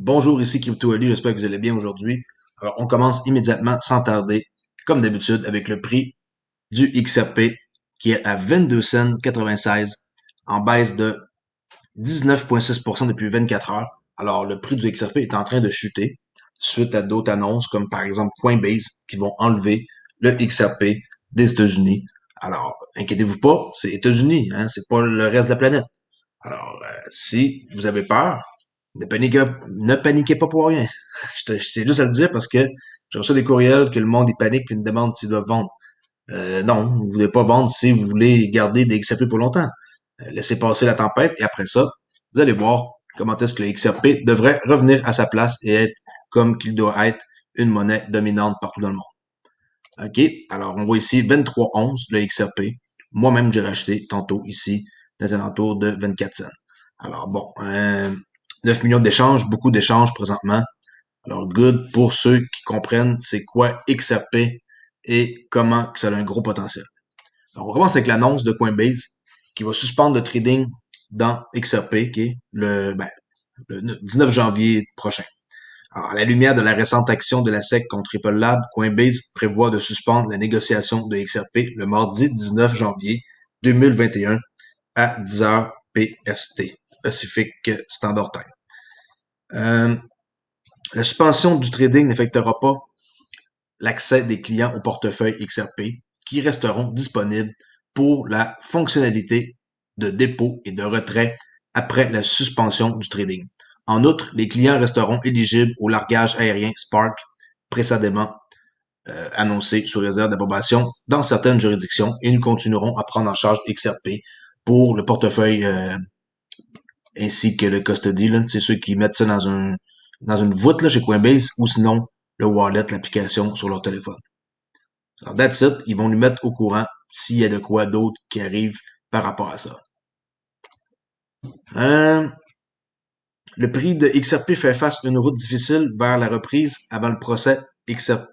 Bonjour, ici Crypto Ali, j'espère que vous allez bien aujourd'hui. Alors, on commence immédiatement sans tarder, comme d'habitude, avec le prix du XRP qui est à 22 cents 96 en baisse de 19,6% depuis 24 heures. Alors, le prix du XRP est en train de chuter suite à d'autres annonces comme par exemple Coinbase qui vont enlever le XRP des États-Unis. Alors, inquiétez-vous pas, c'est États-Unis, hein, c'est pas le reste de la planète. Alors, si vous avez peur, ne paniquez pas pour rien. C'est juste à le dire parce que j'ai reçu des courriels que le monde y panique puis me demande s'ils doivent vendre. Non, vous voulez pas vendre si vous voulez garder des XRP pour longtemps. Laissez passer la tempête et après ça, vous allez voir comment est-ce que le XRP devrait revenir à sa place et être comme qu'il doit être une monnaie dominante partout dans le monde. OK? Alors, on voit ici 23,11 le XRP. Moi-même, j'ai racheté tantôt ici dans un alentour de 24 cents. Alors, bon, 9 millions d'échanges, beaucoup d'échanges présentement. Alors, good pour ceux qui comprennent c'est quoi XRP et comment ça a un gros potentiel. Alors, on commence avec l'annonce de Coinbase qui va suspendre le trading dans XRP, qui est le 19 janvier prochain. Alors, à la lumière de la récente action de la SEC contre Ripple Lab, Coinbase prévoit de suspendre la négociation de XRP le mardi 19 janvier 2021 à 10 heures PST, Pacific Standard Time. La suspension du trading n'affectera pas l'accès des clients au portefeuille XRP qui resteront disponibles pour la fonctionnalité de dépôt et de retrait après la suspension du trading. En outre, les clients resteront éligibles au largage aérien Spark précédemment annoncé sous réserve d'approbation dans certaines juridictions et nous continuerons à prendre en charge XRP pour le portefeuille ainsi que le custody. C'est ceux qui mettent ça dans une voûte là, chez Coinbase ou sinon le wallet, l'application sur leur téléphone. Alors, that's it. Ils vont nous mettre au courant s'il y a de quoi d'autre qui arrive par rapport à ça. Euh, le prix de XRP fait face à une route difficile vers la reprise avant le procès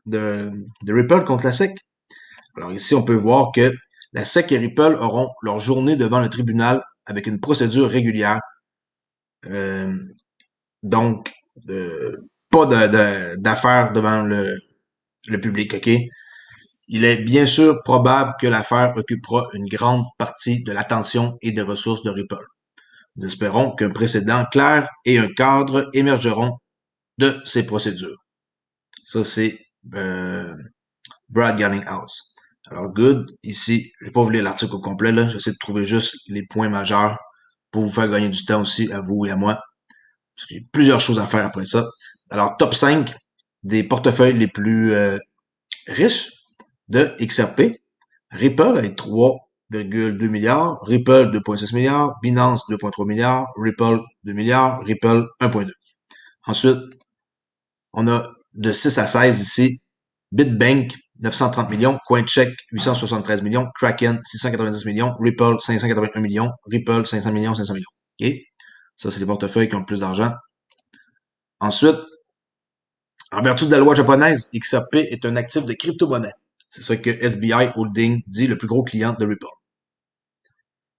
de Ripple contre la SEC. Alors ici, on peut voir que la SEC et Ripple auront leur journée devant le tribunal avec une procédure régulière. Euh, donc, pas d'affaires devant le public, OK? Il est bien sûr probable que l'affaire occupera une grande partie de l'attention et des ressources de Ripple. Nous espérons qu'un précédent clair et un cadre émergeront de ces procédures. Ça, c'est Brad Garlinghouse. Alors, good. Ici, je vais pas vous lire l'article au complet, là. J'essaie de trouver juste les points majeurs pour vous faire gagner du temps aussi, à vous et à moi. Parce que j'ai plusieurs choses à faire après ça. Alors, top 5 des portefeuilles les plus riches de XRP. Ripple avec 3,2 milliards, Ripple 2,6 milliards, Binance 2,3 milliards, Ripple 2 milliards, Ripple 1,2. Ensuite, on a de 6 à 16 ici, BitBank 930 millions, CoinCheck 873 millions, Kraken 690 millions, Ripple 581 millions, Ripple 500 millions, 500 millions. OK? Ça, c'est les portefeuilles qui ont le plus d'argent. Ensuite, en vertu de la loi japonaise, XRP est un actif de crypto-monnaie. C'est ça que SBI Holding dit, le plus gros client de Ripple.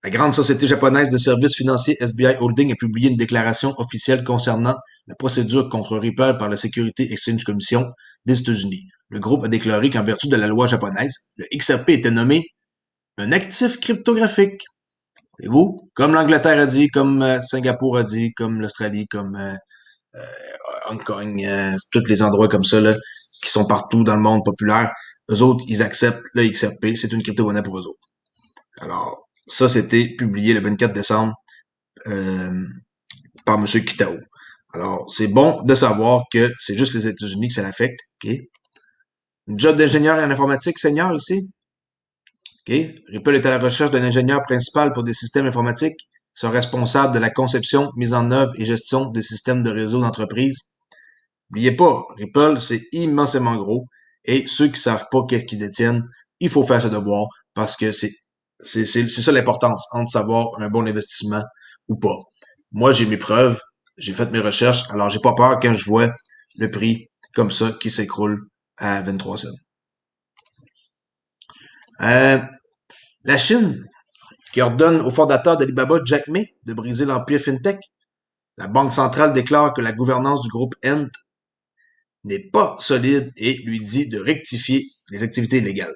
La grande société japonaise de services financiers SBI Holding a publié une déclaration officielle concernant la procédure contre Ripple par la Security Exchange Commission des États-Unis. Le groupe a déclaré qu'en vertu de la loi japonaise, le XRP était nommé un actif cryptographique. Et vous, comme l'Angleterre a dit, comme Singapour a dit, comme l'Australie, comme Hong Kong, tous les endroits comme ça, là, qui sont partout dans le monde populaire, eux autres, ils acceptent le XRP. C'est une crypto-monnaie pour eux autres. Alors, ça, c'était publié le 24 décembre euh, par M. Kitao. Alors, c'est bon de savoir que c'est juste les États-Unis que ça l'affecte. OK? Une job d'ingénieur en informatique senior ici. OK? Ripple est à la recherche d'un ingénieur principal pour des systèmes informatiques. Ils sont responsables de la conception, mise en œuvre et gestion des systèmes de réseau d'entreprise. N'oubliez pas, Ripple, c'est immensément gros. Et ceux qui savent pas qu'est-ce qu'ils détiennent, il faut faire ce devoir parce que c'est ça l'importance entre savoir un bon investissement ou pas. Moi, j'ai mes preuves, j'ai fait mes recherches, alors j'ai pas peur quand je vois le prix comme ça qui s'écroule à 23 cents. Euh, la Chine, qui ordonne au fondateur d'Alibaba, Jack Ma, de briser l'empire FinTech. La Banque centrale déclare que la gouvernance du groupe Ent n'est pas solide et lui dit de rectifier les activités illégales.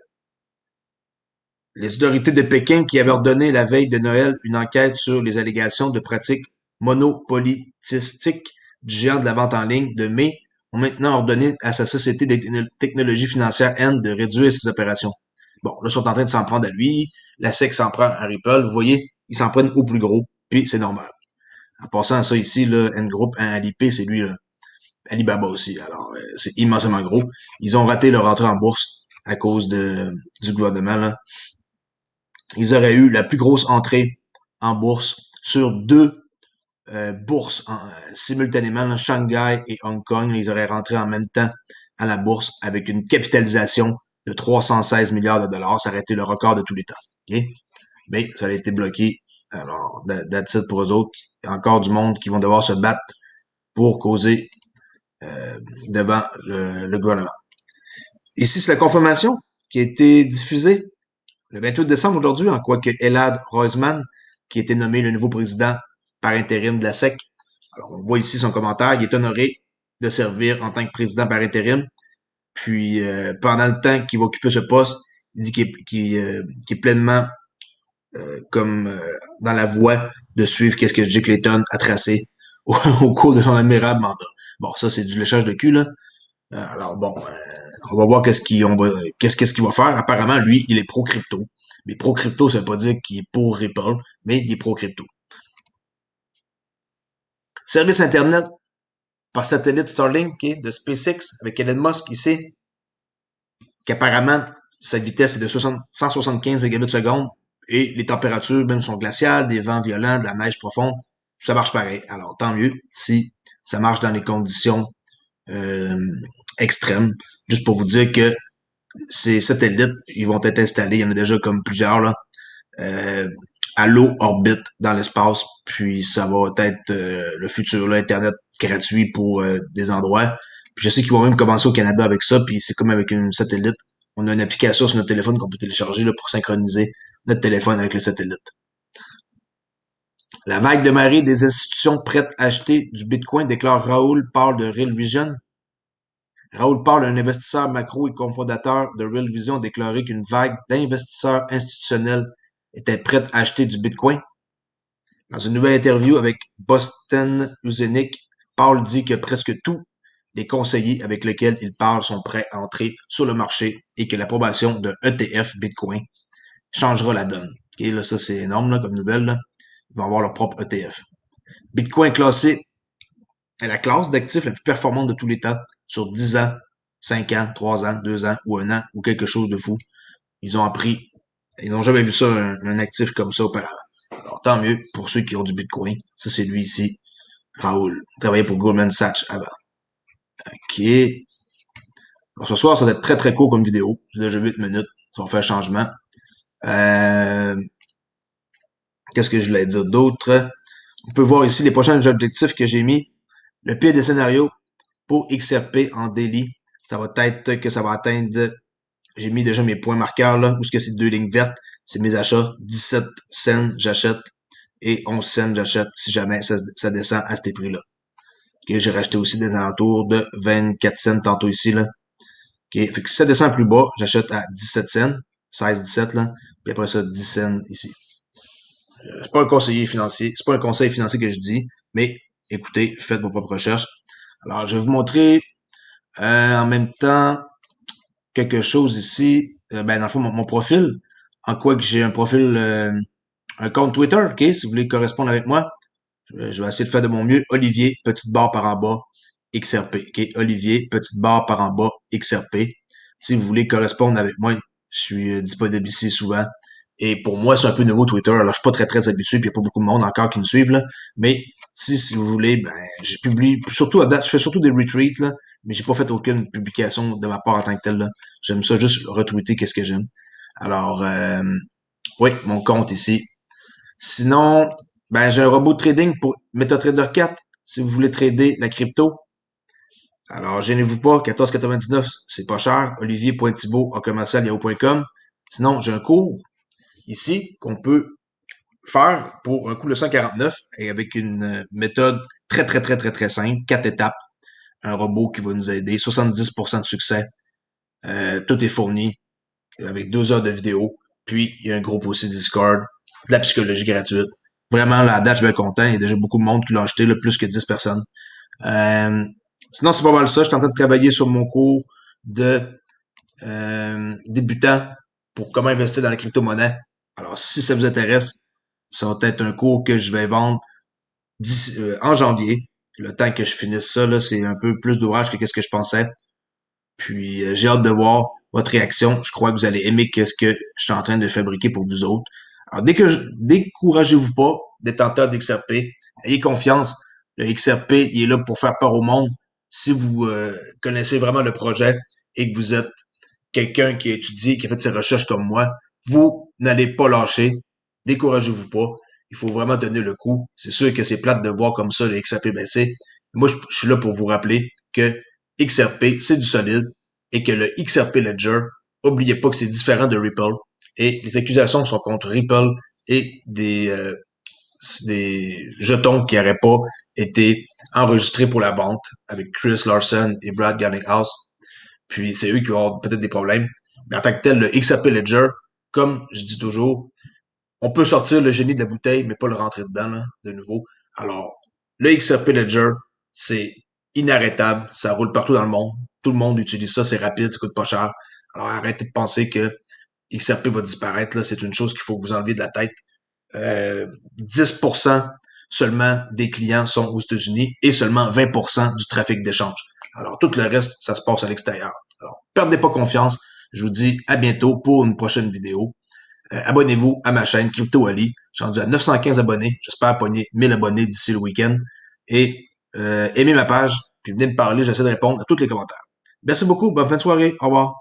Les autorités de Pékin, qui avaient ordonné la veille de Noël une enquête sur les allégations de pratiques monopolistiques du géant de la vente en ligne de mai, ont maintenant ordonné à sa société de technologie financière Ent de réduire ses opérations. Bon, là, ils sont en train de s'en prendre à lui. La SEC s'en prend à Ripple. Vous voyez, ils s'en prennent au plus gros, puis c'est normal. En passant à ça ici, là, Ant Group, Alipay, c'est lui, là, Alibaba aussi. Alors, c'est immensément gros. Ils ont raté leur entrée en bourse à cause du gouvernement, là. Ils auraient eu la plus grosse entrée en bourse sur deux bourses simultanément, là, Shanghai et Hong Kong. Ils auraient rentré en même temps à la bourse avec une capitalisation de 316 milliards de dollars. Ça aurait été le record de tous les temps. Okay? Mais ça a été bloqué. Alors, that's it pour eux autres. Il y a encore du monde qui vont devoir se battre pour causer devant le gouvernement. Ici, c'est la confirmation qui a été diffusée le 28 décembre aujourd'hui, en quoi que Elad Roizman, qui a été nommé le nouveau président par intérim de la SEC. Alors, on voit ici son commentaire. Il est honoré de servir en tant que président par intérim. Puis, pendant le temps qu'il va occuper ce poste, il dit qu'il est pleinement comme dans la voie de suivre qu'est-ce que Jake Layton a tracé au cours de son admirable mandat. Bon, ça, c'est du léchage de cul, là. Alors, bon, on va voir qu'est-ce qu'il va faire. Apparemment, lui, il est pro-crypto. Mais pro-crypto, ça veut pas dire qu'il est pour Ripple, mais il est pro-crypto. Service Internet par satellite Starlink de SpaceX avec Elon Musk ici, qu'apparemment, sa vitesse est de 175 mégabits seconde et les températures même sont glaciales, des vents violents, de la neige profonde. Ça marche pareil. Alors, tant mieux si ça marche dans les conditions euh, extrêmes. Juste pour vous dire que ces satellites, ils vont être installés, il y en a déjà comme plusieurs, là, euh, à l'eau orbite dans l'espace, puis ça va être le futur, là, Internet gratuit pour des endroits. Puis je sais qu'ils vont même commencer au Canada avec ça, puis c'est comme avec une satellite. On a une application sur notre téléphone qu'on peut télécharger là, pour synchroniser notre téléphone avec le satellite. La vague de marée des institutions prêtes à acheter du Bitcoin, déclare Raoul Paul de Real Vision. Raoul Paul, un investisseur macro et cofondateur de Real Vision, a déclaré qu'une vague d'investisseurs institutionnels était prête à acheter du Bitcoin. Dans une nouvelle interview avec Boston Usenic, Paul dit que presque tous les conseillers avec lesquels il parle sont prêts à entrer sur le marché et que l'approbation d'un ETF Bitcoin changera la donne. Okay, là, ça, c'est énorme là, comme nouvelle. Là. Ils vont avoir leur propre ETF. Bitcoin classé est la classe d'actifs la plus performante de tous les temps sur 10 ans, 5 ans, 3 ans, 2 ans ou 1 an ou quelque chose de fou. Ils ont appris, ils n'ont jamais vu ça, un actif comme ça auparavant. Alors, tant mieux pour ceux qui ont du Bitcoin. Ça, c'est lui ici, Raoul. Il travaillait pour Goldman Sachs avant. OK. Alors, ce soir, ça va être très, très court comme vidéo. C'est déjà 8 minutes. Ça va faire changement. Euh, Qu'est-ce que je voulais dire d'autre? On peut voir ici les prochains objectifs que j'ai mis. Le pire des scénarios pour XRP en daily, ça va être que ça va atteindre, j'ai mis déjà mes points marqueurs là, où est-ce que c'est deux lignes vertes, c'est mes achats, 17 cents j'achète et 11 cents j'achète si jamais ça descend à ces prix-là. Okay, j'ai racheté aussi des alentours de 24 cents tantôt ici là. Okay, fait que si ça descend plus bas, j'achète à 17 cents, 16-17 là, puis après ça 10 cents ici. C'est pas un conseiller financier, c'est pas un conseil financier que je dis, mais écoutez, faites vos propres recherches. Alors, je vais vous montrer en même temps quelque chose ici. Ben, dans le fond, mon profil, en quoi que j'ai un profil, un compte Twitter, ok, si vous voulez correspondre avec moi, je vais essayer de faire de mon mieux. Olivier, petite barre par en bas, XRP, ok, Olivier, petite barre par en bas, XRP. Si vous voulez correspondre avec moi, je suis disponible ici souvent. Et pour moi, c'est un peu nouveau Twitter. Alors, je suis pas très, très habitué, puis il n'y a pas beaucoup de monde encore qui me suivent, là. Mais si vous voulez, ben, je publie, surtout à date, je fais surtout des retweets, là, mais j'ai pas fait aucune publication de ma part en tant que telle, là. J'aime ça juste retweeter qu'est-ce que j'aime. Alors, oui, mon compte ici. Sinon, ben, j'ai un robot de trading pour MetaTrader 4, si vous voulez trader la crypto. Alors, gênez-vous pas, 14,99, c'est pas cher. Olivier.thibault en commercial yahoo.com. Sinon, j'ai un cours ici qu'on peut faire pour un coût de 149 et avec une méthode Très, très, très, très, très simple. 4 étapes. Un robot qui va nous aider. 70% de succès. Tout est fourni avec 2 heures de vidéo. Puis, il y a un groupe aussi Discord. De la psychologie gratuite. Vraiment, là, à date, je suis bien content. Il y a déjà beaucoup de monde qui l'a acheté, là, plus que 10 personnes. Euh, Sinon, c'est pas mal ça. Je suis en train de travailler sur mon cours de débutant pour comment investir dans la crypto-monnaie. Alors, si ça vous intéresse, ça va être un cours que je vais vendre en janvier. Le temps que je finisse ça, là, c'est un peu plus d'ouvrage que qu'est-ce que je pensais. Puis, j'ai hâte de voir votre réaction. Je crois que vous allez aimer qu'est-ce que je suis en train de fabriquer pour vous autres. Alors, découragez-vous pas, détenteurs d'XRP. Ayez confiance. Le XRP, il est là pour faire peur au monde. Si vous connaissez vraiment le projet et que vous êtes quelqu'un qui a étudié, qui a fait ses recherches comme moi, vous n'allez pas lâcher. Découragez-vous pas. Il faut vraiment donner le coup. C'est sûr que c'est plate de voir comme ça le XRP baisser. Moi, je suis là pour vous rappeler que XRP, c'est du solide et que le XRP Ledger, oubliez pas que c'est différent de Ripple et les accusations sont contre Ripple et des jetons qui n'auraient pas été enregistrés pour la vente avec Chris Larson et Brad Garlinghouse. Puis c'est eux qui vont avoir peut-être des problèmes. Mais en tant que tel, le XRP Ledger, comme je dis toujours, on peut sortir le génie de la bouteille, mais pas le rentrer dedans, là, de nouveau. Alors, le XRP Ledger, c'est inarrêtable. Ça roule partout dans le monde. Tout le monde utilise ça. C'est rapide, ça coûte pas cher. Alors, arrêtez de penser que XRP va disparaître. Là, c'est une chose qu'il faut vous enlever de la tête. 10% seulement des clients sont aux États-Unis et seulement 20% du trafic d'échange. Alors, tout le reste, ça se passe à l'extérieur. Alors, perdez pas confiance. Je vous dis à bientôt pour une prochaine vidéo. Abonnez-vous à ma chaîne Crypto Ali. Je suis rendu à 915 abonnés. J'espère pogner 1000 abonnés d'ici le week-end. Et aimez ma page, puis venez me parler. J'essaie de répondre à tous les commentaires. Merci beaucoup. Bonne fin de soirée. Au revoir.